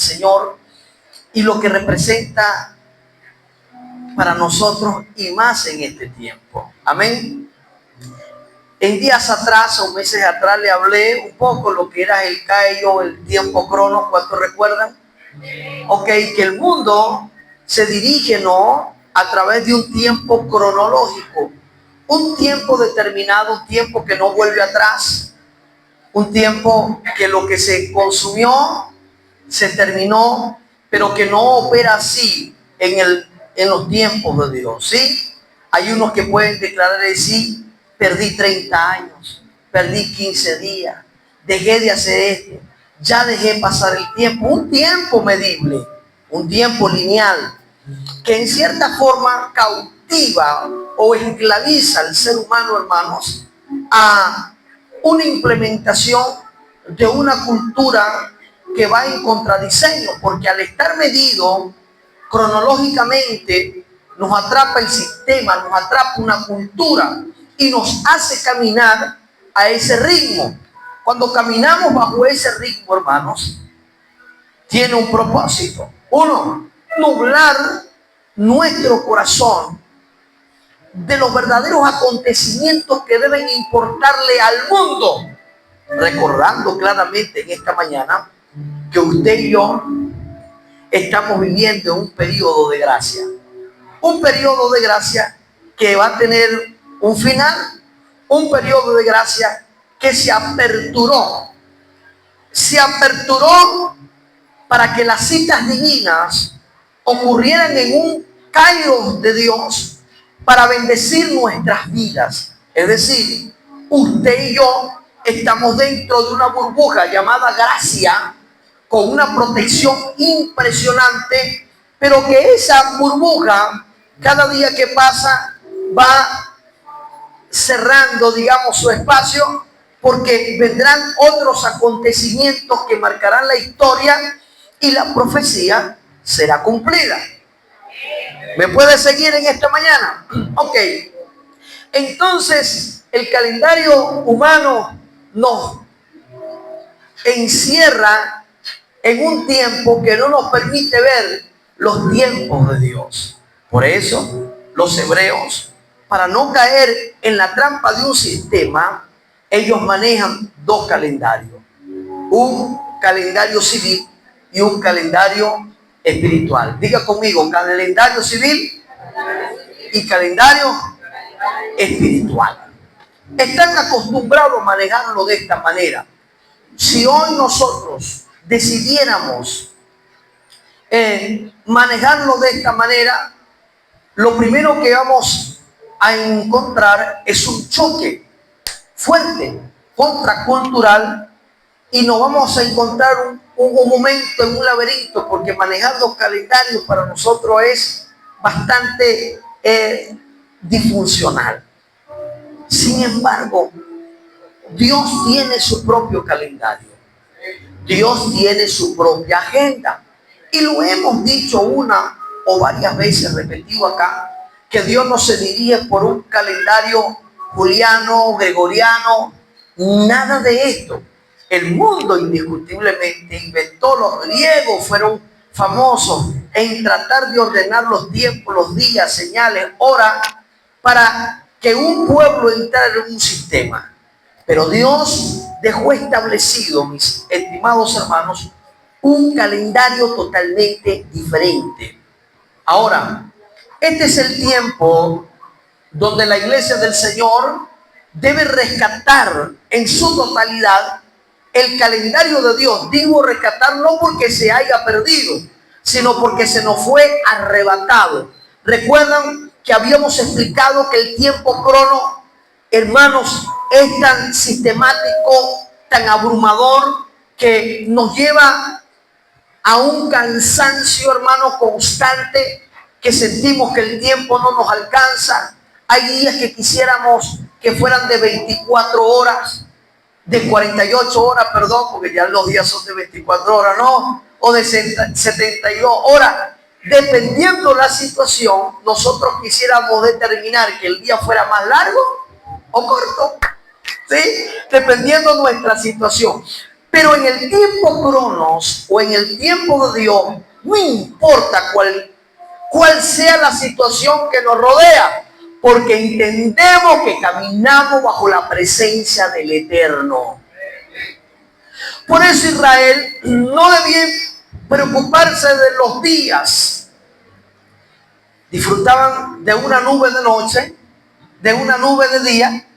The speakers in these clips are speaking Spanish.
Señor y lo que representa para nosotros y más en este tiempo. Amén. En días atrás o meses atrás le hablé un poco lo que era el Kairo, el tiempo crono. ¿Cuántos recuerdan? Ok, que el mundo se dirige, ¿no?, a través de un tiempo cronológico, un tiempo determinado, un tiempo que no vuelve atrás, un tiempo que lo que se consumió se terminó, pero que no opera así en los tiempos de Dios, ¿sí? Hay unos que pueden declarar así: perdí 30 años, perdí 15 días, dejé de hacer esto, ya dejé pasar el tiempo, un tiempo medible, un tiempo lineal, que en cierta forma cautiva o esclaviza al ser humano, hermanos, a una implementación de una cultura que va en contradiseño, porque al estar medido cronológicamente nos atrapa el sistema, nos atrapa una cultura y nos hace caminar a ese ritmo. Cuando caminamos bajo ese ritmo, hermanos, tiene un propósito. Uno, nublar nuestro corazón de los verdaderos acontecimientos que deben importarle al mundo, recordando claramente en esta mañana que usted y yo estamos viviendo un periodo de gracia. Un periodo de gracia que va a tener un final, un periodo de gracia que se aperturó. Se aperturó para que las citas divinas ocurrieran en un kairos de Dios para bendecir nuestras vidas. Es decir, usted y yo estamos dentro de una burbuja llamada gracia, con una protección impresionante, pero que esa burbuja, cada día que pasa, va cerrando, digamos, su espacio, porque vendrán otros acontecimientos que marcarán la historia y la profecía será cumplida. ¿Me puede seguir en esta mañana? Ok. Entonces, el calendario humano nos encierra en un tiempo que no nos permite ver los tiempos de Dios. Por eso, los hebreos, para no caer en la trampa de un sistema, ellos manejan dos calendarios: un calendario civil y un calendario espiritual. Diga conmigo: calendario civil y calendario espiritual. Están acostumbrados a manejarlo de esta manera. Si hoy nosotros decidiéramos manejarlo de esta manera, lo primero que vamos a encontrar es un choque fuerte, contracultural, y nos vamos a encontrar un momento en un laberinto, porque manejar los calendarios para nosotros es bastante disfuncional. Sin embargo, Dios tiene su propio calendario. Dios tiene su propia agenda. Y lo hemos dicho una o varias veces, repetido acá, que Dios no se dirige por un calendario juliano, gregoriano, nada de esto. El mundo indiscutiblemente inventó, los griegos fueron famosos en tratar de ordenar los tiempos, los días, señales, horas, para que un pueblo entrara en un sistema. Pero Dios dejó establecido, mis estimados hermanos, un calendario totalmente diferente. Ahora, este es el tiempo donde la iglesia del Señor debe rescatar en su totalidad el calendario de Dios. Digo rescatar no porque se haya perdido, sino porque se nos fue arrebatado. Recuerdan que habíamos explicado que el tiempo crono, hermanos, es tan sistemático, tan abrumador, que nos lleva a un cansancio, hermano, constante, que sentimos que el tiempo no nos alcanza. Hay días que quisiéramos que fueran de 24 horas, de 48 horas, perdón, porque ya los días son de 24 horas, ¿no? O de 72 horas. Dependiendo la situación, nosotros quisiéramos determinar que el día fuera más largo o corto, ¿sí? Dependiendo nuestra situación. Pero en el tiempo cronos o en el tiempo de Dios, no importa cuál sea la situación que nos rodea, porque entendemos que caminamos bajo la presencia del Eterno. Por eso Israel no debía preocuparse de los días. Disfrutaban de una nube de noche, de una nube de día,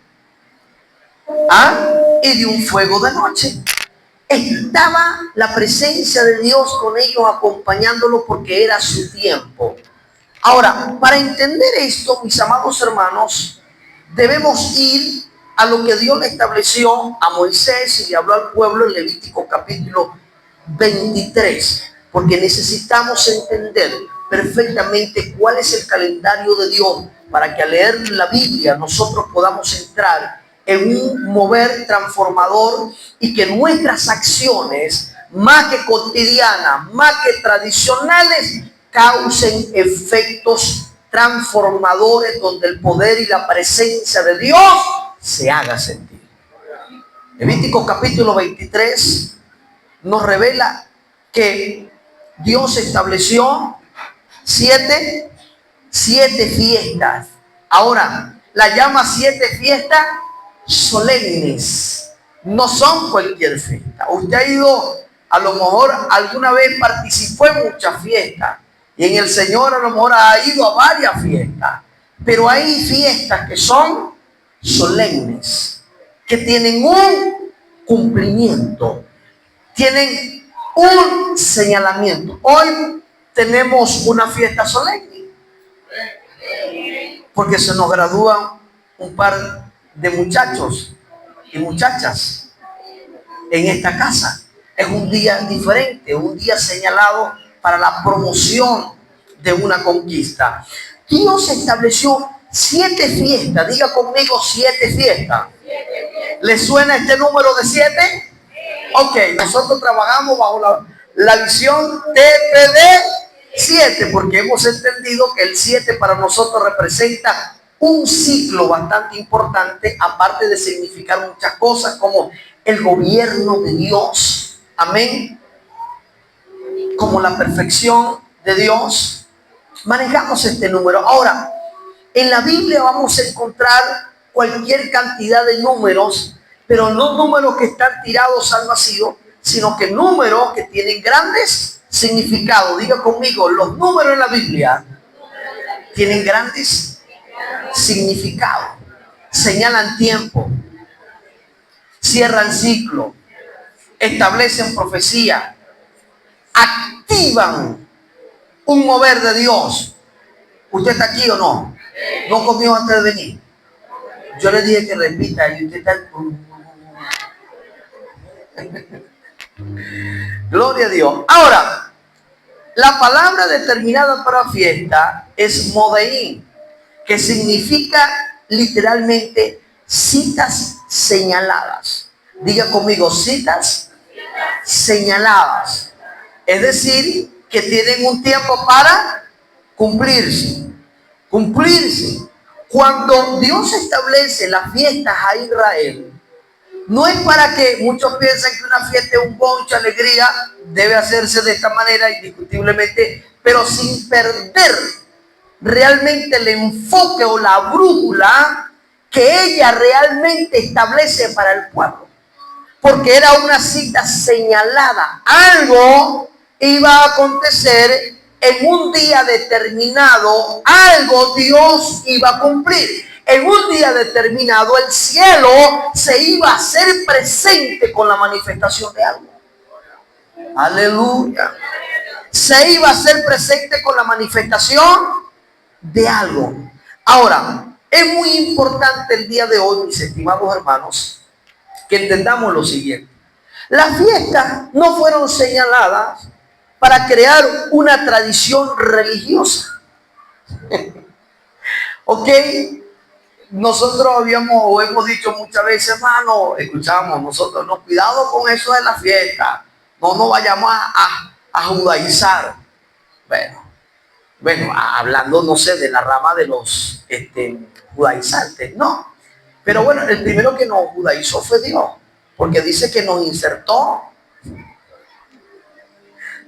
y de un fuego de noche. Estaba la presencia de Dios con ellos, acompañándolos, porque era su tiempo. Ahora, para entender esto, mis amados hermanos, debemos ir a lo que Dios le estableció a Moisés y le habló al pueblo en Levítico capítulo 23, porque necesitamos entender perfectamente cuál es el calendario de Dios, para que al leer la Biblia nosotros podamos entrar en un mover transformador y que nuestras acciones, más que cotidianas, más que tradicionales, causen efectos transformadores donde el poder y la presencia de Dios se haga sentir. Levítico capítulo 23 nos revela que Dios estableció siete fiestas. Ahora, la llama 7 fiestas solemnes. No son cualquier fiesta. Usted ha ido, a lo mejor alguna vez participó en muchas fiestas, y en el Señor a lo mejor ha ido a varias fiestas, pero hay fiestas que son solemnes, que tienen un cumplimiento, tienen un señalamiento. Hoy tenemos una fiesta solemne porque se nos gradúan un par de muchachos y muchachas en esta casa. Es un día diferente, un día señalado para la promoción de una conquista. Dios estableció 7 fiestas. Diga conmigo, 7 fiestas. ¿Le suena este número de 7? Ok, nosotros trabajamos bajo la visión TPD 7, porque hemos entendido que el 7 para nosotros representa un ciclo bastante importante, aparte de significar muchas cosas como el gobierno de Dios, amén, como la perfección de Dios. Manejamos este número. Ahora, en la Biblia vamos a encontrar cualquier cantidad de números, pero no números que están tirados al vacío, sino que números que tienen grandes significados. Diga conmigo, los números en la Biblia tienen grandes significados. Señalan tiempo, cierran ciclo, establecen profecía, activan un mover de Dios. ¿Usted está aquí o no? ¿No comió antes de venir? Yo le dije que repita y usted está... Gloria a Dios. Ahora, la palabra determinada para fiesta es modeín, que significa literalmente citas señaladas. Diga conmigo, citas señaladas. Es decir, que tienen un tiempo para cumplirse. Cuando Dios establece las fiestas a Israel, no es para que muchos piensen que una fiesta es un bonche, alegría, debe hacerse de esta manera indiscutiblemente, pero sin perder realmente el enfoque o la brújula que ella realmente establece para el pueblo. Porque era una cita señalada. Algo iba a acontecer en un día determinado, algo Dios iba a cumplir. En un día determinado el cielo se iba a hacer presente con la manifestación de algo. Aleluya. Se iba a hacer presente con la manifestación de algo. Ahora, es muy importante el día de hoy, mis estimados hermanos, que entendamos lo siguiente. Las fiestas no fueron señaladas para crear una tradición religiosa. ¿Ok? Nosotros hemos dicho muchas veces, hermano, escuchamos nosotros, no, cuidado con eso de la fiesta, no nos vayamos a judaizar. Bueno, hablando, no sé, de la rama de los judaizantes, no. Pero bueno, el primero que nos judaizó fue Dios, porque dice que nos insertó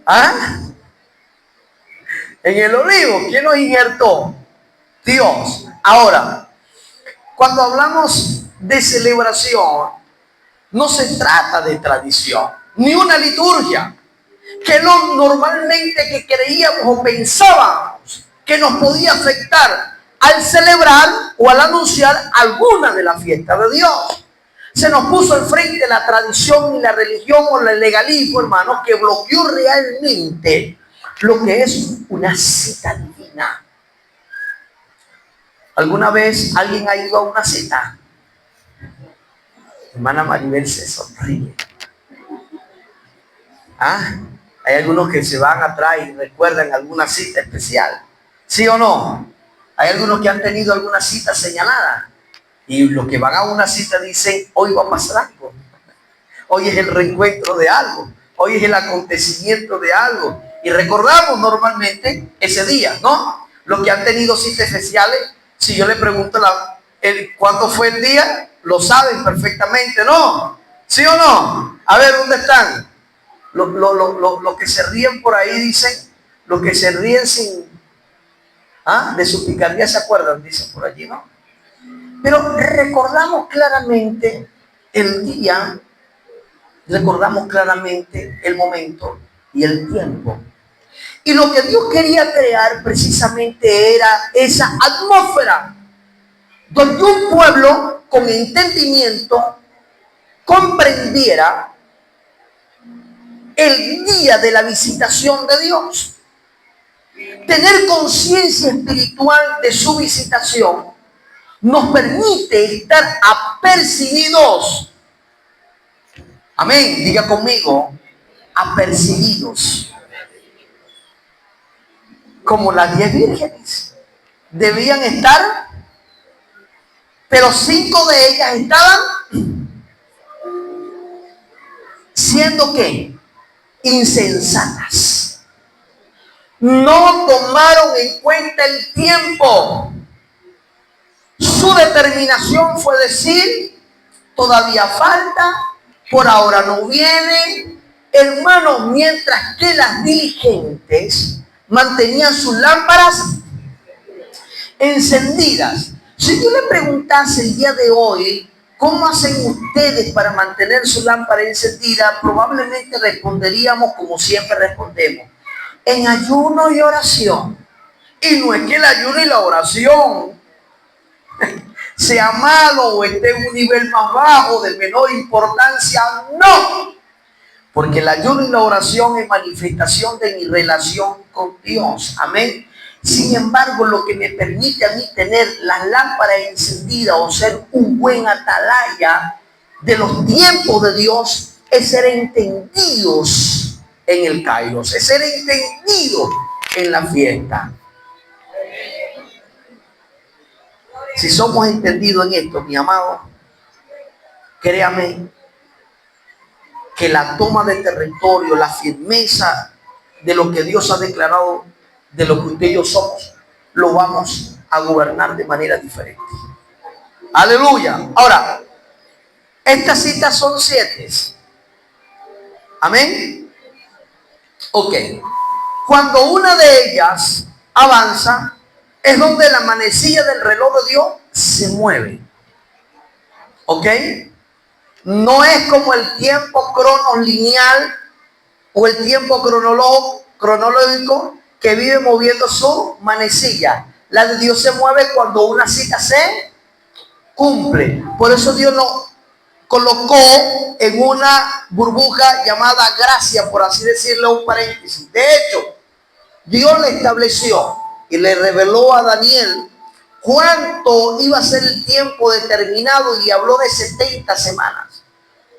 ¿Ah? En el olivo, ¿quién nos injertó? Dios. Ahora, cuando hablamos de celebración, no se trata de tradición, ni una liturgia, que normalmente que creíamos o pensábamos que nos podía afectar al celebrar o al anunciar alguna de las fiestas de Dios. Se nos puso enfrente la tradición y la religión o el legalismo, hermanos, que bloqueó realmente lo que es una cita divina. ¿Alguna vez alguien ha ido a una cita? Hermana Maribel se sonríe. ¿Ah? Hay algunos que se van atrás y recuerdan alguna cita especial. ¿Sí o no? Hay algunos que han tenido alguna cita señalada. Y los que van a una cita dicen, hoy va a pasar algo. Hoy es el reencuentro de algo. Hoy es el acontecimiento de algo. Y recordamos normalmente ese día, ¿no? Los que han tenido citas especiales, si yo le pregunto cuándo fue el día, lo saben perfectamente, ¿no? ¿Sí o no? A ver, ¿dónde están? Los que se ríen por ahí dicen, los que se ríen de su picardía se acuerdan, dicen por allí, ¿no? Pero recordamos claramente el día, recordamos claramente el momento y el tiempo. Y lo que Dios quería crear precisamente era esa atmósfera donde un pueblo con entendimiento comprendiera el día de la visitación de Dios. Tener conciencia espiritual de su visitación nos permite estar apercibidos. Amén, diga conmigo, apercibidos. Como las 10 vírgenes debían estar, pero 5 de ellas estaban siendo ¿qué? Insensatas. No tomaron en cuenta el tiempo. Su determinación fue decir, todavía falta, por ahora no viene. Hermanos, mientras que las diligentes mantenían sus lámparas encendidas. Si yo le preguntase el día de hoy, ¿cómo hacen ustedes para mantener su lámpara encendida? Probablemente responderíamos como siempre respondemos, en ayuno y oración. Y no es que el ayuno y la oración sea malo o esté en un nivel más bajo, de menor importancia, no. Porque el ayuno y la oración es manifestación de mi relación con Dios. Amén. Sin embargo, lo que me permite a mí tener las lámparas encendidas o ser un buen atalaya de los tiempos de Dios es ser entendidos en el Kairos, es ser entendidos en la fiesta. Si somos entendidos en esto, mi amado, créame que la toma de territorio, la firmeza de lo que Dios ha declarado, de lo que usted y yo somos, lo vamos a gobernar de manera diferente. Aleluya. Ahora, estas citas son 7. Amén. Ok. Cuando una de ellas avanza, es donde la manecilla del reloj de Dios se mueve. ¿Ok? No es como el tiempo lineal o el tiempo cronológico que vive moviendo su manecilla. La de Dios se mueve cuando una cita se cumple. Por eso Dios nos colocó en una burbuja llamada gracia, por así decirlo, un paréntesis. De hecho, Dios le estableció y le reveló a Daniel cuánto iba a ser el tiempo determinado y habló de 70 semanas,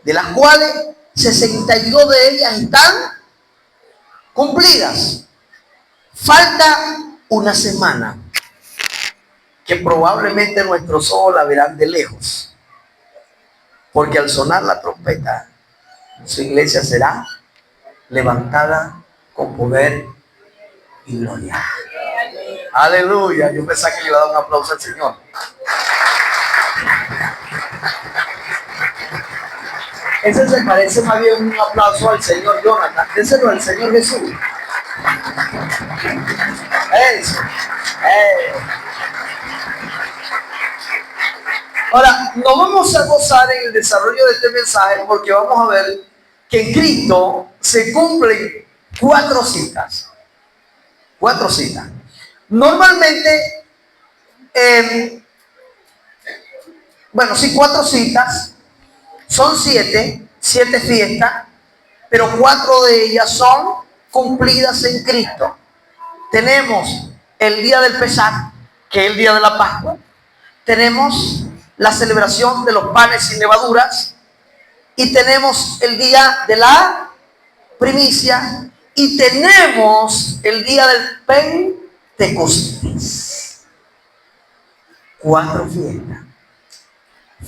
de las cuales 62 de ellas están cumplidas. Falta una semana que probablemente nuestros ojos la verán de lejos, porque al sonar la trompeta su iglesia será levantada con poder y gloria. Aleluya. Yo pensaba que le iba a dar un aplauso al Señor. Ese se parece más bien un aplauso al Señor Jonathan. Déselo al Señor Jesús. Eso. Ahora, nos vamos a gozar en el desarrollo de este mensaje porque vamos a ver que en Cristo se cumplen 4 citas. 4 citas. Normalmente, 4 citas. Son 7 fiestas, pero 4 de ellas son cumplidas en Cristo. Tenemos el día del Pesaj, que es el día de la Pascua. Tenemos la celebración de los panes sin levaduras. Y tenemos el día de la primicia. Y tenemos el día del Pentecostés. 4 fiestas.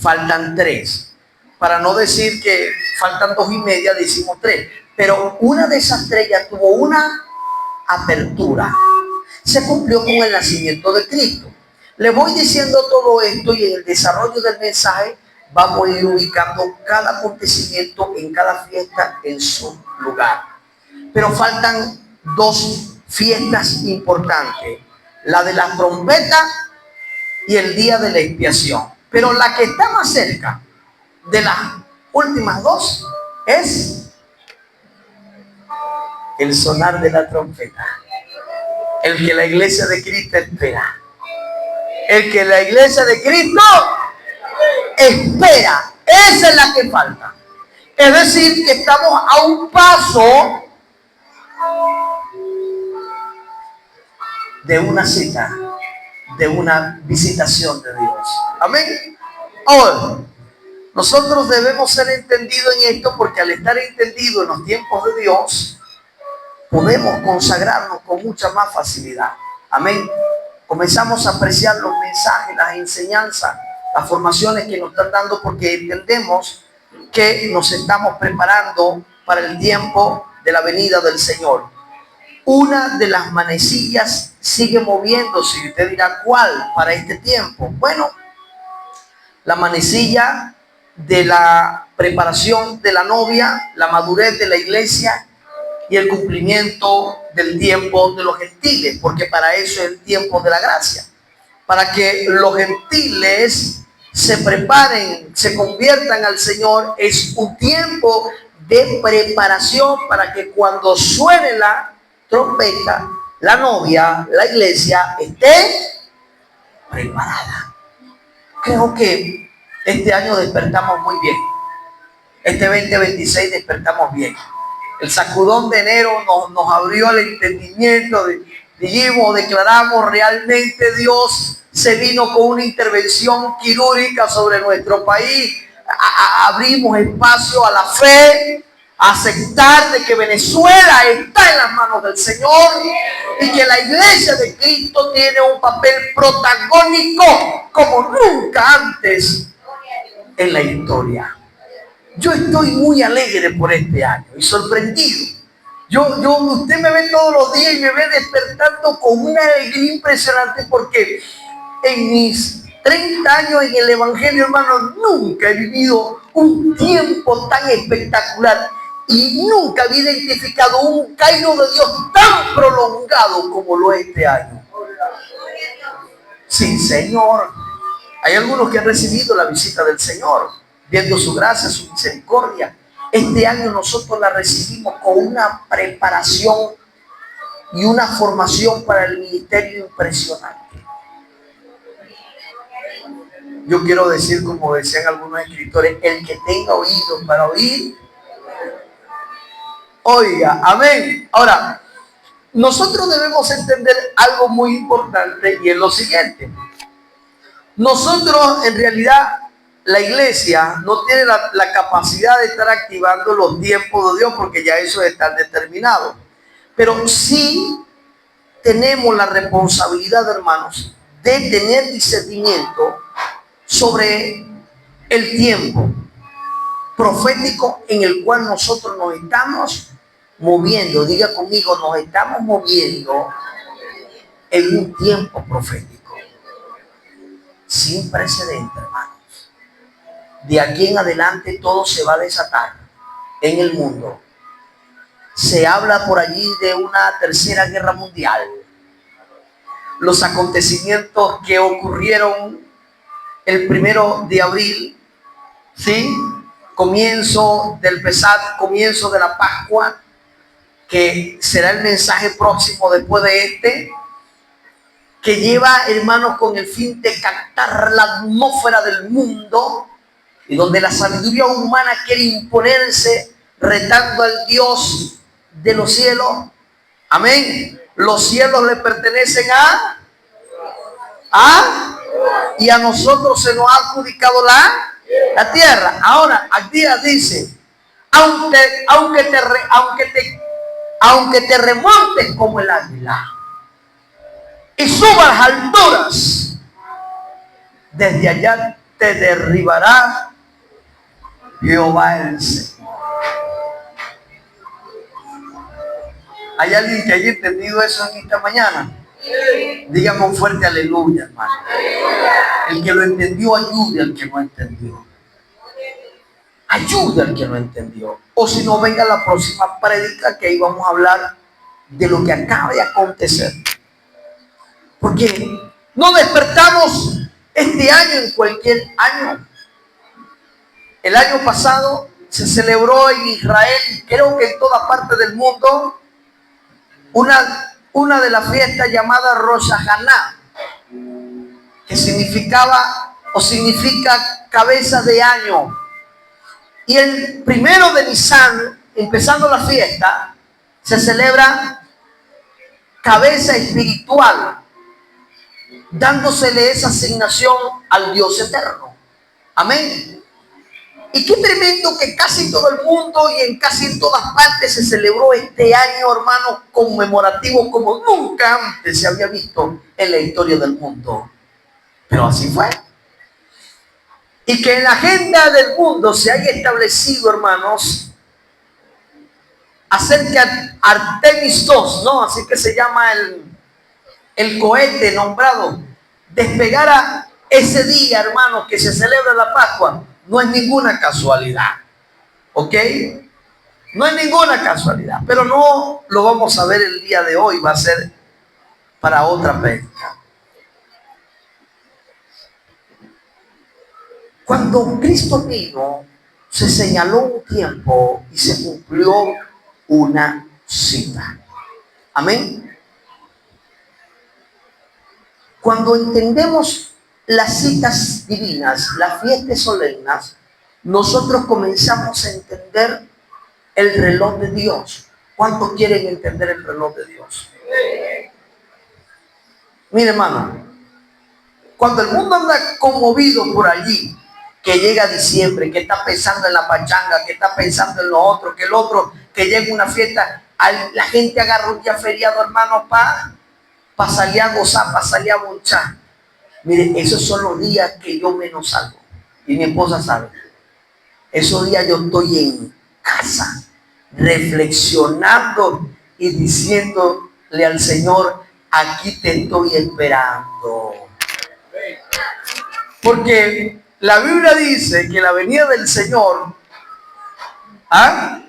Faltan 3. Para no decir que faltan 2 y media, decimos 3. Pero una de esas 3 ya tuvo una apertura. Se cumplió con el nacimiento de Cristo. Le voy diciendo todo esto y en el desarrollo del mensaje vamos a ir ubicando cada acontecimiento en cada fiesta en su lugar. Pero faltan 2 fiestas importantes. La de la trompeta y el día de la expiación. Pero la que está más cerca de las últimas 2 es el sonar de la trompeta, el que la iglesia de Cristo espera, el que la iglesia de Cristo espera. Esa es la que falta. Es decir, que estamos a un paso de una cita, de una visitación de Dios. Amén. Ahora, nosotros debemos ser entendidos en esto porque al estar entendidos en los tiempos de Dios, podemos consagrarnos con mucha más facilidad. Amén. Comenzamos a apreciar los mensajes, las enseñanzas, las formaciones que nos están dando porque entendemos que nos estamos preparando para el tiempo de la venida del Señor. Una de las manecillas sigue moviéndose y usted dirá, ¿cuál para este tiempo? Bueno, la manecilla de la preparación de la novia, la madurez de la iglesia y el cumplimiento del tiempo de los gentiles, porque para eso es el tiempo de la gracia, para que los gentiles se preparen, se conviertan al Señor. Es un tiempo de preparación para que cuando suene la trompeta, la novia, la iglesia esté preparada. Creo que este año despertamos muy bien. Este 2026 despertamos bien. El sacudón de enero nos abrió el entendimiento. Declaramos realmente Dios se vino con una intervención quirúrgica sobre nuestro país. Abrimos espacio a la fe, a aceptar de que Venezuela está en las manos del Señor y que la iglesia de Cristo tiene un papel protagónico como nunca antes en la historia. Yo estoy muy alegre por este año y sorprendido. Usted me ve todos los días y me ve despertando con una alegría impresionante porque en mis 30 años en el Evangelio, hermano, nunca he vivido un tiempo tan espectacular y nunca había identificado un cairo de Dios tan prolongado como lo es este año. Sí, Señor. Hay algunos que han recibido la visita del Señor, viendo su gracia, su misericordia. Este año nosotros la recibimos con una preparación y una formación para el ministerio impresionante. Yo quiero decir, como decían algunos escritores, el que tenga oídos para oír, oiga. Amén. Ahora, nosotros debemos entender algo muy importante y es lo siguiente. Nosotros, en realidad, la iglesia no tiene la capacidad de estar activando los tiempos de Dios porque ya eso está determinado. Pero sí tenemos la responsabilidad, hermanos, de tener discernimiento sobre el tiempo profético en el cual nosotros nos estamos moviendo. Diga conmigo, nos estamos moviendo en un tiempo profético sin precedente, hermanos. De aquí en adelante todo se va a desatar en el mundo. Se habla por allí de una tercera guerra mundial. Los acontecimientos que ocurrieron el 1 de abril, ¿sí? Comienzo del Pesach, comienzo de la Pascua, que será el mensaje próximo después de este, que lleva, hermanos, con el fin de captar la atmósfera del mundo y donde la sabiduría humana quiere imponerse retando al Dios de los cielos. Amén. Los cielos le pertenecen y a nosotros se nos ha adjudicado la tierra. Ahora, aquí dice, aunque te remontes como el águila y subas a las alturas, desde allá te derribará Jehová el Señor. ¿Hay alguien que haya entendido eso en esta mañana? Dígame un fuerte aleluya, hermano. El que lo entendió, ayude al que no entendió. Ayude al que no entendió. O si no, venga la próxima prédica, que ahí vamos a hablar de lo que acaba de acontecer. Porque no despertamos este año en cualquier año. El año pasado se celebró en Israel, y creo que en toda parte del mundo, una de las fiestas llamada Rosh Hashanah, que significa cabeza de año. Y el 1 de Nisan, empezando la fiesta, se celebra cabeza espiritual, dándosele esa asignación al Dios eterno. Amén. Y qué tremendo que casi todo el mundo y en casi todas partes se celebró este año, hermano, conmemorativo como nunca antes se había visto en la historia del mundo. Pero así fue. Y que en la agenda del mundo se haya establecido, hermanos, hacer que Artemis II, ¿no? Así que se llama el cohete nombrado, despegara ese día, hermanos, que se celebra la Pascua. No es ninguna casualidad, ¿ok? No es ninguna casualidad, pero no lo vamos a ver el día de hoy, va a ser para otra prédica. Cuando Cristo vino, se señaló un tiempo y se cumplió una cita. Amén. Cuando entendemos las citas divinas, las fiestas solemnes, nosotros comenzamos a entender el reloj de Dios. ¿Cuántos quieren entender el reloj de Dios? Mire, hermano, cuando el mundo anda conmovido por allí, que llega diciembre, que está pensando en la pachanga, que está pensando en lo otro, que el otro, que llega una fiesta, la gente agarra un día feriado, hermano, para salir a gozar, para salir a bonchar. Mire, esos son los días que yo menos salgo. Y mi esposa sabe. Esos días yo estoy en casa, reflexionando y diciéndole al Señor, aquí te estoy esperando. Porque la Biblia dice que la venida del Señor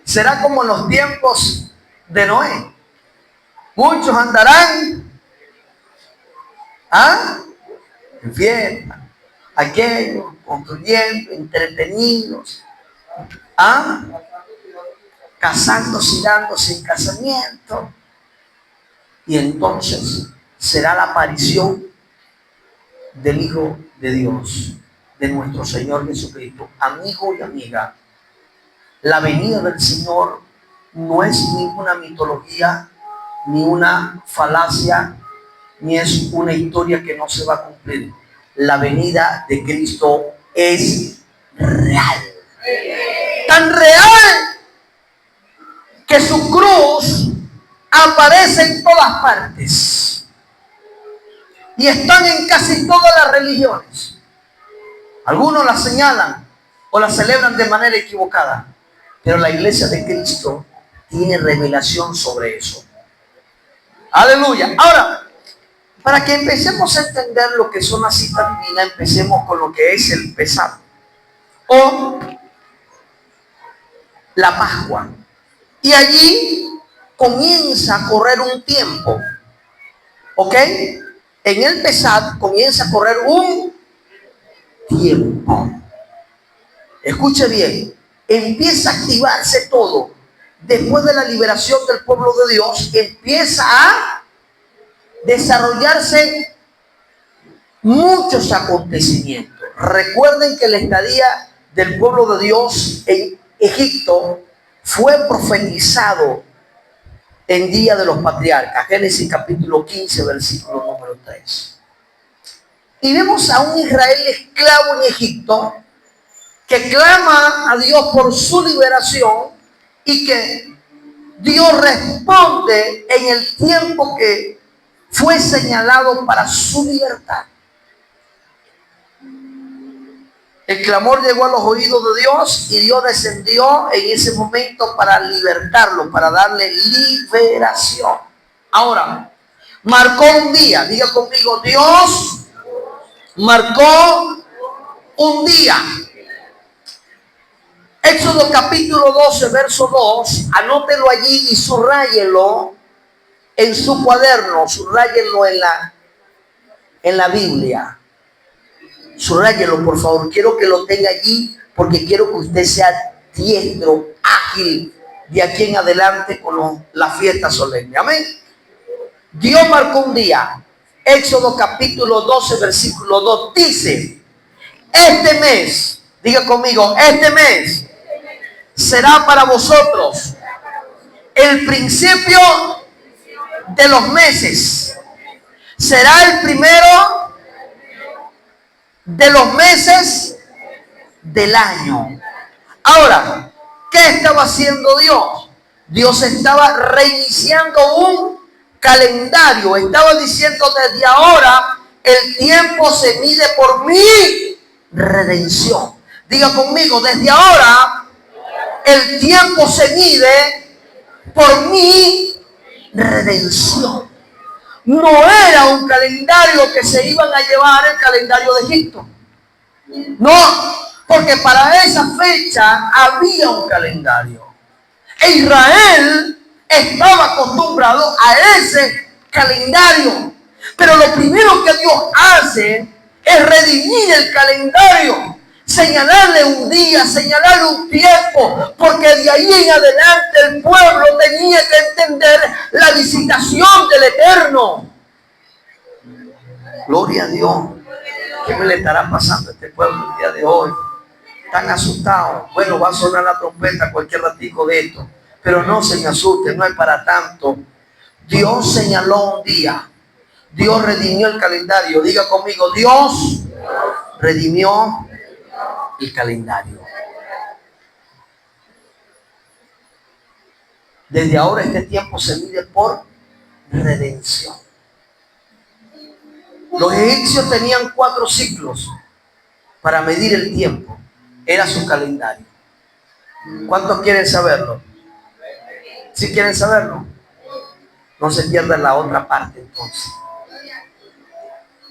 será como en los tiempos de Noé. Muchos andarán en fiesta, aquellos construyendo, entretenidos, casándose y dándose en casamiento. Y entonces será la aparición del Hijo de Dios, de nuestro Señor Jesucristo. Amigo y amiga, la venida del Señor no es ninguna mitología, ni una falacia, ni es una historia que no se va a cumplir. La venida de Cristo es real. Tan real que su cruz aparece en todas partes y están en casi todas las religiones. Algunos la señalan o la celebran de manera equivocada, pero la iglesia de Cristo tiene revelación sobre eso. Aleluya. Ahora, para que empecemos a entender lo que son las citas divinas, empecemos con lo que es el Pesach. o la Pascua. Y allí comienza a correr un tiempo. ¿Ok? En el Pesaj comienza a correr un tiempo. Escuche bien. Empieza a activarse todo. Después de la liberación del pueblo de Dios, empieza a desarrollarse muchos acontecimientos. Recuerden que la estadía del pueblo de Dios en Egipto fue profetizado en Día de los Patriarcas, Génesis capítulo 15, versículo número 3. Y vemos a un Israel esclavo en Egipto que clama a Dios por su liberación y que Dios responde en el tiempo que fue señalado para su libertad. El clamor llegó a los oídos de Dios y Dios descendió en ese momento para libertarlo, para darle liberación. Ahora, marcó un día, diga conmigo, Dios marcó un día. Éxodo capítulo 12, verso 2, anótelo allí y subrayelo en su cuaderno, subrayelo en la Biblia. Subrayelo, por favor. Quiero que lo tenga allí porque quiero que usted sea diestro, ágil de aquí en adelante con la fiesta solemne. Amén. Dios marcó un día. Éxodo capítulo 12, versículo 2 dice: este mes, diga conmigo, este mes será para vosotros el principio de los meses. Será el primero de los meses del año. Ahora, ¿qué estaba haciendo Dios? Dios estaba reiniciando un calendario. Estaba diciendo: desde ahora el tiempo se mide por mi redención. Diga conmigo, desde ahora el tiempo se mide por mi redención. No era un calendario que se iban a llevar el calendario de Egipto. No, porque para esa fecha había un calendario. E Israel estaba acostumbrado a ese calendario. Pero lo primero que Dios hace es redimir el calendario. Señalarle un día, señalarle un tiempo, porque de ahí en adelante el pueblo tenía que entender la visitación del Eterno. Gloria a Dios. ¿Qué me le estará pasando a este pueblo el día de hoy? Están asustados. Bueno, va a sonar la trompeta cualquier ratico de esto, pero no se me asusten, no es para tanto. Dios señaló un día. Dios redimió el calendario. Diga conmigo, Dios redimió el calendario. Desde ahora este tiempo se mide por redención. Los egipcios tenían 4 ciclos para medir el tiempo. Era su calendario. ¿Cuántos quieren saberlo? ¿Sí quieren saberlo? No se pierdan la otra parte entonces.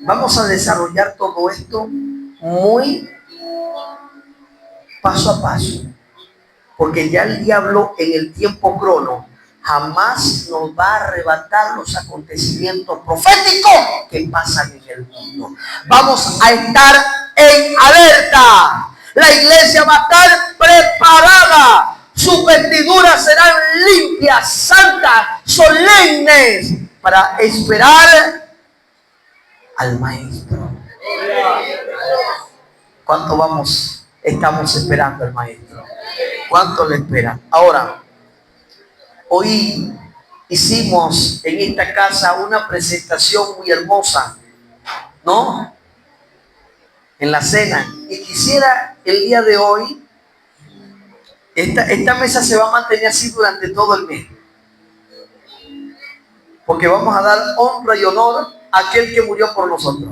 Vamos a desarrollar todo esto muy paso a paso, porque ya el diablo en el tiempo crono jamás nos va a arrebatar los acontecimientos proféticos que pasan en el mundo. Vamos a estar en alerta. La iglesia va a estar preparada. Sus vestiduras serán limpias, santas, solemnes, para esperar al Maestro. ¿Cuánto estamos esperando al Maestro? ¿Cuánto le esperan? Ahora, hoy hicimos en esta casa una presentación muy hermosa, ¿no? En la cena. Y quisiera el día de hoy, esta mesa se va a mantener así durante todo el mes. Porque vamos a dar honra y honor a aquel que murió por nosotros.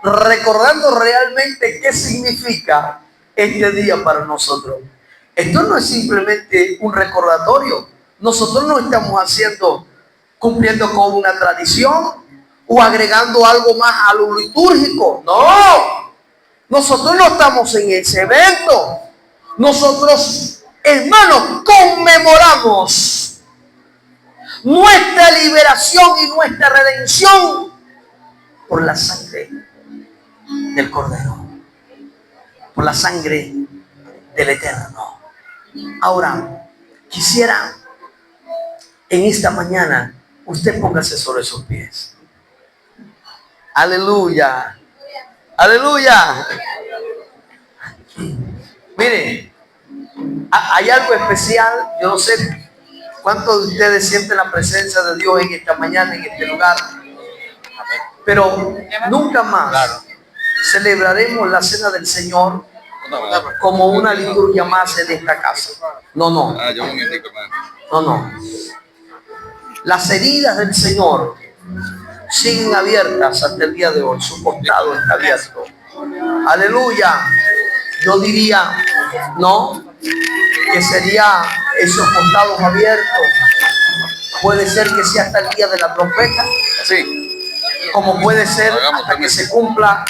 Recordando realmente qué significa este día para nosotros. Esto no es simplemente un recordatorio. Nosotros no estamos cumpliendo con una tradición o agregando algo más a lo litúrgico. No. Nosotros no estamos en ese evento. Nosotros, hermanos, conmemoramos nuestra liberación y nuestra redención por la sangre del Cordero, por la sangre del Eterno. Ahora, quisiera en esta mañana usted póngase sobre sus pies. Aleluya. Aleluya. Mire, hay algo especial. Yo no sé cuántos de ustedes sienten la presencia de Dios en esta mañana, en este lugar. Pero nunca más celebraremos la cena del Señor como una liturgia más en esta casa. No, no. No, no. Las heridas del Señor siguen abiertas hasta el día de hoy. Su costado está abierto. Aleluya. Yo diría, no, que sería esos costados abiertos. Puede ser que sea hasta el día de la trompeta. Sí. Como puede ser hasta que se cumpla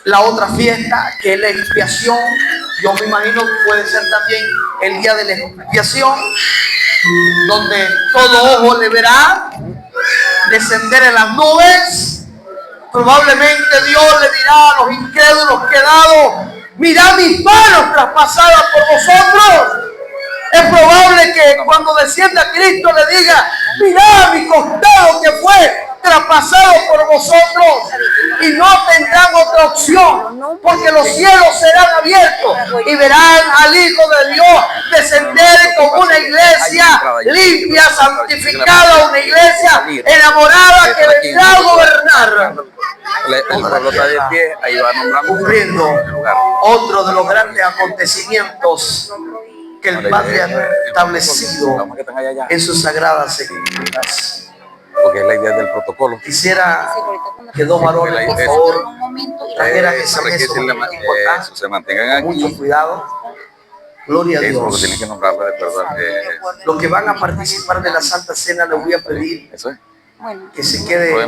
la otra fiesta, que es la expiación. Yo me imagino que puede ser también el día de la expiación, donde todo ojo le verá descender en las nubes. Probablemente Dios le dirá a los incrédulos quedados: mirad mis manos traspasadas por vosotros. Es probable que cuando descienda Cristo le diga: mirad mi costado que fue traspasado por vosotros. Y no tendrán otra opción, porque los cielos serán abiertos y verán al Hijo de Dios descender como una iglesia limpia, santificada, una iglesia enamorada que vendrá a gobernar. El pueblo está de pie, ahí va nombrando, cumpliendo otro de los grandes acontecimientos que el Padre ha establecido en sus sagradas escrituras. Porque es la idea del protocolo. Quisiera que dos varones, por favor, trajeran esa mesa se mantengan aquí. Mucho cuidado. Gloria a Dios. Eso es lo que tienen que nombrarle, Los que van a participar de la Santa Cena, les voy a pedir que se quede de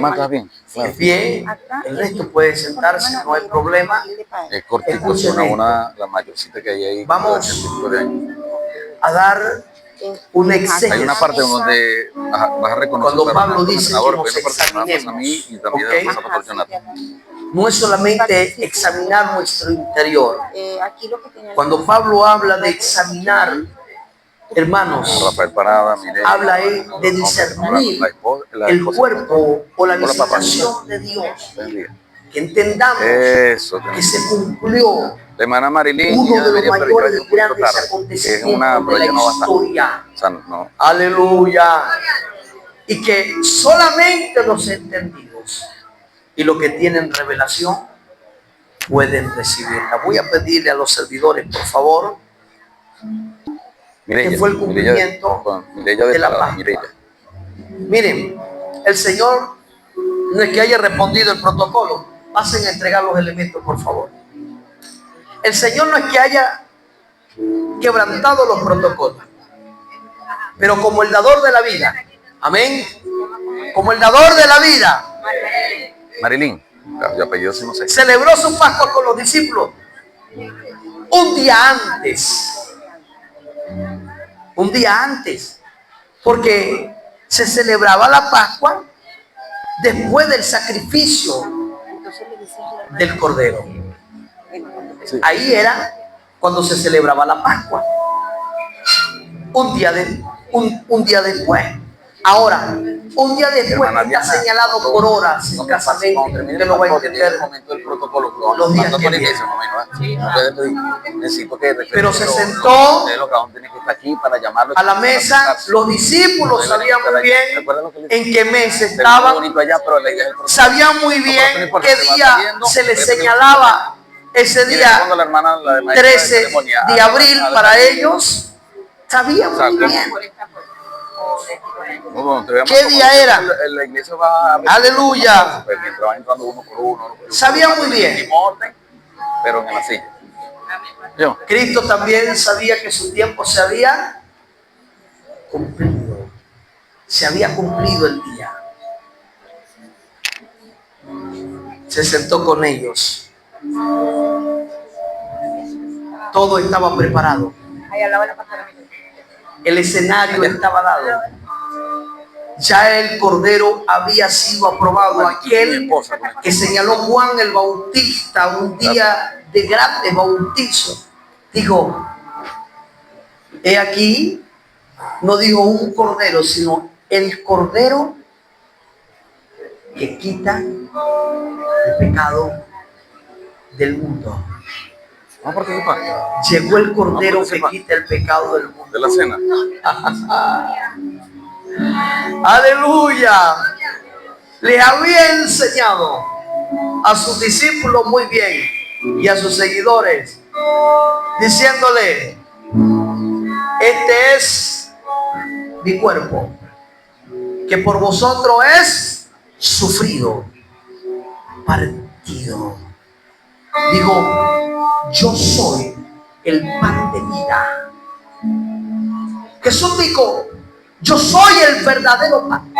pie. El resto puede sentarse, no hay problema. Es cortito, la mayorcita que hay ahí. Vamos a dar un exceso. Hay una parte donde vas a reconocer cuando Pablo dice que nos examinemos, no es solamente examinar nuestro interior. Cuando Pablo habla de examinar, hermanos, habla de discernir el cuerpo o la visitación de Dios. Que entendamos que se cumplió la hermana Marilyn, uno de los mayores y grandes acontecimientos de la historia. Aleluya. Y que solamente los entendidos y los que tienen revelación pueden recibirla. Voy a pedirle a los servidores, por favor, que fue el cumplimiento de la Pascua. Miren, el Señor no es que haya respondido el protocolo. Pasen a entregar los elementos, por favor. El Señor no es que haya quebrantado los protocolos, pero como el dador de la vida, amén, como el dador de la vida, Marilyn, yo apellido sí no sé, celebró su Pascua con los discípulos un día antes, porque se celebraba la Pascua después del sacrificio del Cordero. Sí. Ahí era cuando se celebraba la Pascua. Un día después. Ahora, un día después está señalado por horas escasamente. Usted lo va a entender los días que vienen. Pero se sentó a la mesa. Los discípulos sabían muy bien en qué mes estaban. Sabían muy bien qué día se les señalaba ese día 13 de abril para ellos. Sabían muy bien qué día era. Aleluya. Sabían muy bien. Pero en la silla. Cristo también sabía que su tiempo se había cumplido. Se había cumplido el día. Se sentó con ellos. Todo estaba preparado. El escenario estaba dado. Ya el Cordero había sido aprobado. Aquel que señaló Juan el Bautista un día de grande bautizo, dijo: he aquí, no dijo un cordero, sino el Cordero que quita el pecado del mundo. Vamos a participar. Llegó el Cordero que quita el pecado del mundo. De la cena. Aleluya. Le había enseñado a sus discípulos muy bien y a sus seguidores, diciéndole: este es mi cuerpo, que por vosotros es sufrido, partido. Digo: yo soy el pan de vida. Jesús dijo: yo soy el verdadero pan.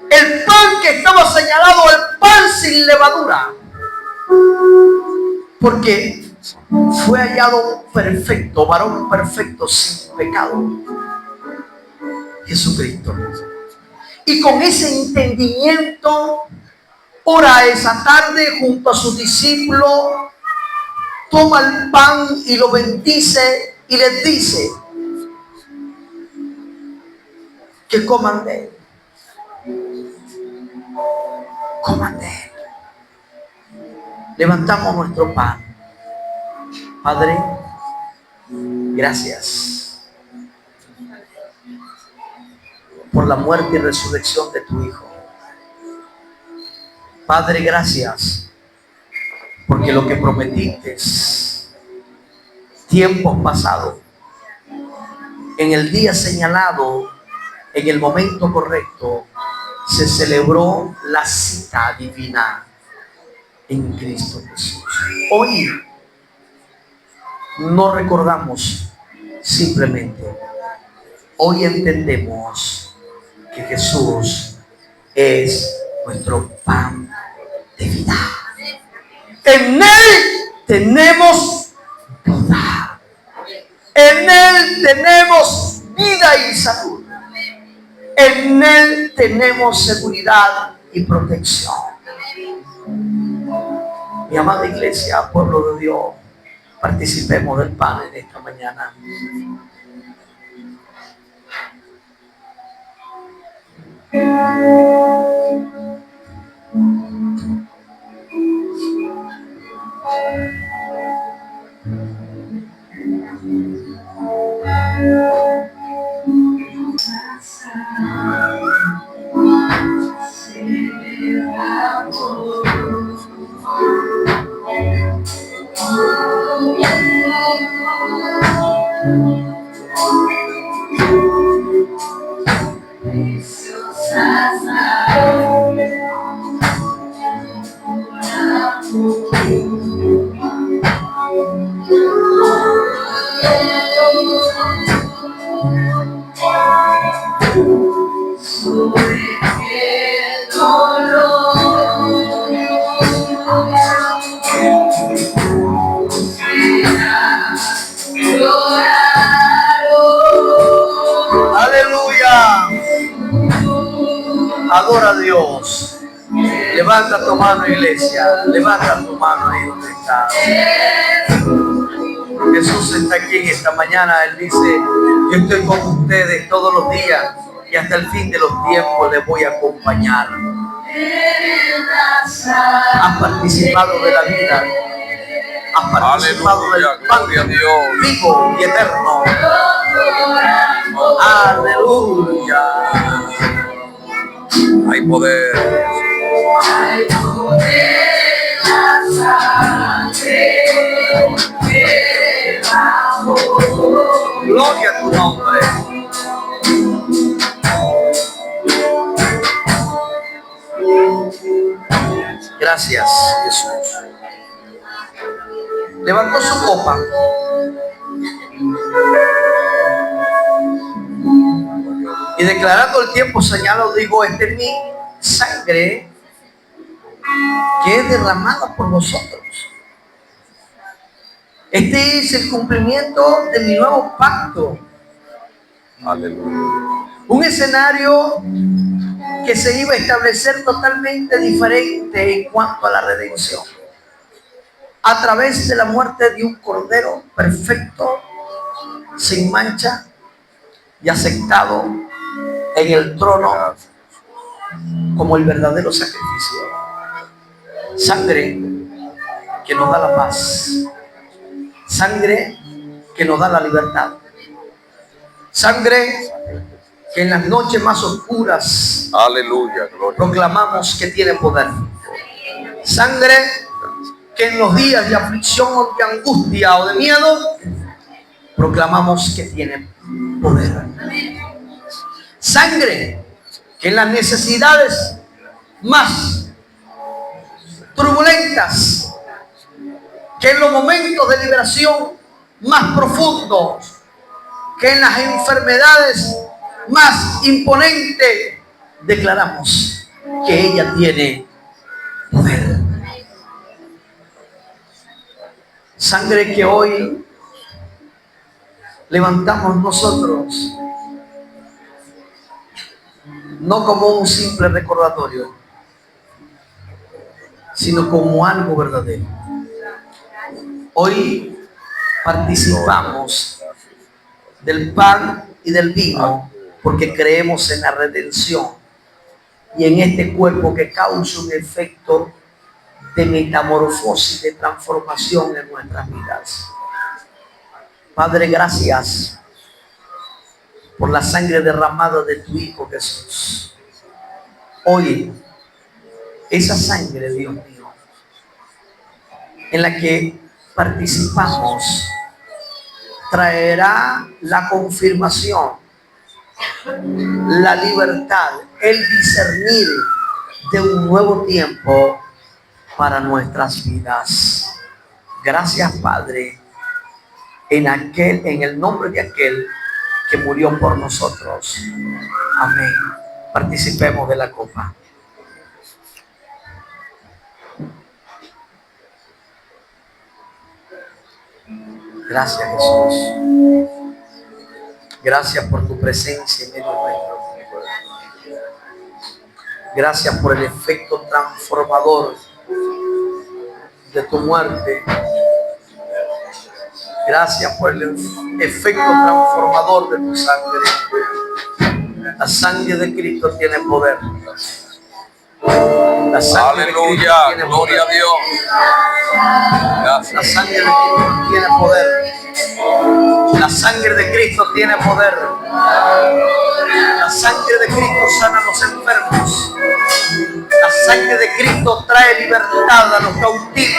El pan que estaba señalado, el pan sin levadura. Porque fue hallado perfecto, varón perfecto, sin pecado, Jesucristo. Y con ese entendimiento, ora esa tarde junto a sus discípulos, toma el pan y lo bendice y les dice que coman de él. Coman de él. Levantamos nuestro pan. Padre, gracias por la muerte y resurrección de tu Hijo. Padre, gracias porque lo que prometiste tiempos pasados, en el día señalado, en el momento correcto, se celebró la cita divina en Cristo Jesús. Hoy no recordamos simplemente, hoy entendemos que Jesús es nuestro pan de vida. En Él tenemos vida. En Él tenemos vida y salud. En Él tenemos seguridad y protección. Mi amada iglesia, pueblo de Dios, participemos del pan en esta mañana. Aleluya. Adora a Dios. Levanta tu mano, iglesia. Levanta tu mano ahí donde está. Jesús está aquí en esta mañana. Él dice: yo estoy con ustedes todos los días y hasta el fin de los tiempos les voy a acompañar. Has participado de la vida. Has participado del pan vivo y eterno. Aleluya. Hay poder. Hay poder en la sangre del amor. Gloria a tu nombre. Gracias, Jesús. Levantó su copa. Y declarando el tiempo señalado, digo: este es mi sangre que es derramada por vosotros. Este es el cumplimiento de mi nuevo pacto. Aleluya. Un escenario que se iba a establecer totalmente diferente en cuanto a la redención. A través de la muerte de un cordero perfecto, sin mancha y aceptado en el trono como el verdadero sacrificio. Sangre que nos da la paz. Sangre que nos da la libertad. Sangre que en las noches más oscuras, Aleluya, gloria. proclamamos que tiene poder. Sangre que en los días de aflicción o de angustia o de miedo, proclamamos que tiene poder. Sangre que en las necesidades más turbulentas, que en los momentos de liberación más profundos, que en las enfermedades más imponentes, declaramos que ella tiene poder. Sangre que hoy levantamos nosotros, no como un simple recordatorio, sino como algo verdadero. Hoy participamos del pan y del vino porque creemos en la redención y en este cuerpo que causa un efecto de metamorfosis, de transformación en nuestras vidas. Padre, gracias por la sangre derramada de tu Hijo Jesús. Hoy, esa sangre, Dios mío, en la que participamos, traerá la confirmación, la libertad, el discernir de un nuevo tiempo para nuestras vidas. Gracias, Padre, en el nombre de aquel que murió por nosotros. Amén. Participemos de la copa. Gracias, Jesús. Gracias por tu presencia en medio nuestro. Gracias por el efecto transformador de tu muerte. Gracias por el efecto transformador de tu sangre. La sangre de Cristo tiene poder. La sangre de Cristo tiene gloria poder. a Dios. Gracias. La sangre de Cristo tiene poder. La sangre de Cristo tiene poder. La sangre de Cristo sana a los enfermos. La sangre de Cristo trae libertad a los cautivos.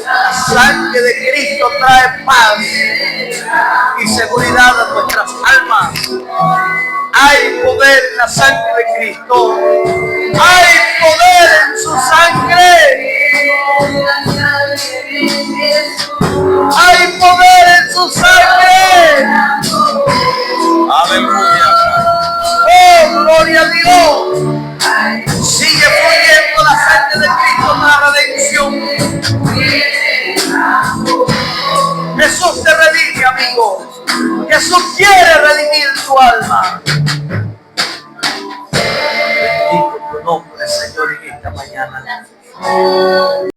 La sangre de Cristo trae paz y seguridad a nuestras almas. Hay poder en la sangre de Cristo. Hay poder en su sangre. Hay poder en su sangre. Aleluya. Oh, gloria a Dios. Sigue fluyendo la sangre de Cristo para redención. Jesús te redime, amigo. Jesús quiere redimir tu alma. Bendito tu nombre, Señor, en esta mañana.